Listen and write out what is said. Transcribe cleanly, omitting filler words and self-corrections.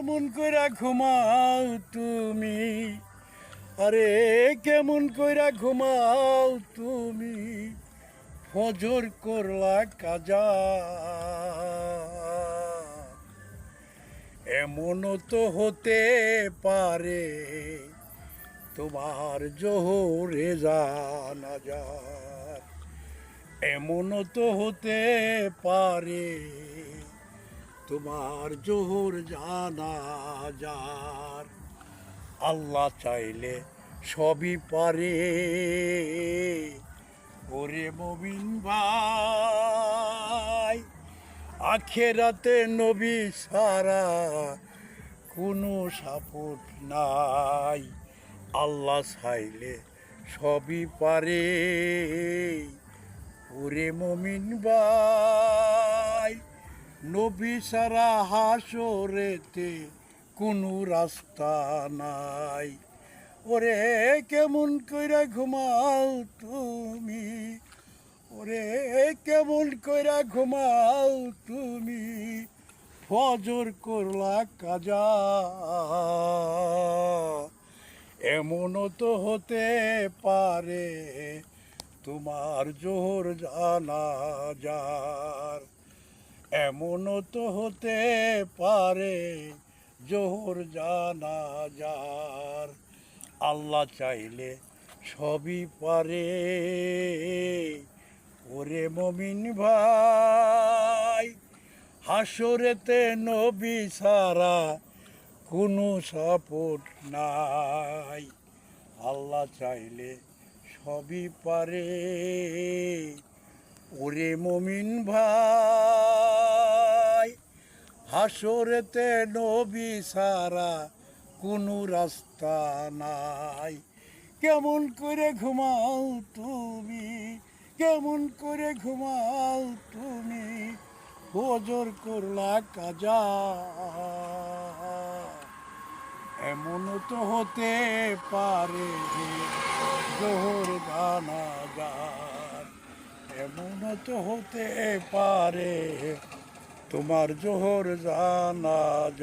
কেমন কইরা ঘুমাও তুমি, আরে কেমন কইরা ঘুমাও তুমি, ফজর করলা কাজা। এমনও তো হতে পারে তোমার জোহরে জানাজার, এমনও তো হতে পারে তোমার জোহর জানাজার। আল্লাহ চাইলে সবই পারে ওরে মুমিন ভাই, আখেরাতে নবী ছাড়া কোনো সাপোর্ট নাই। আল্লাহ চাইলে সবই পারে ওরে মুমিন ভাই, নবী ছাড়া হাসরেতে কোনো রাস্তা নাই। ওরে কেমন কইরা ঘুমাও তুমি, ওরে কেমন কইরা ঘুমাও তুমি, ফজর করলা কাজা। এমনও তো হতে পারে তোমার জোহর জানাজার, এমনও তো হতে পারে জোহর জানাজার। আল্লাহ চাইলে সবই পারে ওরে মুমিন ভাই, হাসরেতে নবী ছাড়া কোনো সাপোর্ট নাই। আল্লাহ চাইলে সবই পারে ওরে মুমিন ভাই, হাসরেতে নবী ছাড়া কোনো রাস্তা নাই। কেমন করে ঘুমাও তুমি, কেমন করে ঘুমাও তুমি, ফজর করলা কাজা। এমনও তো হতে পারে জোহর জানাজার, এমনও তো হতে পারে তোমার জোহর জানাজার।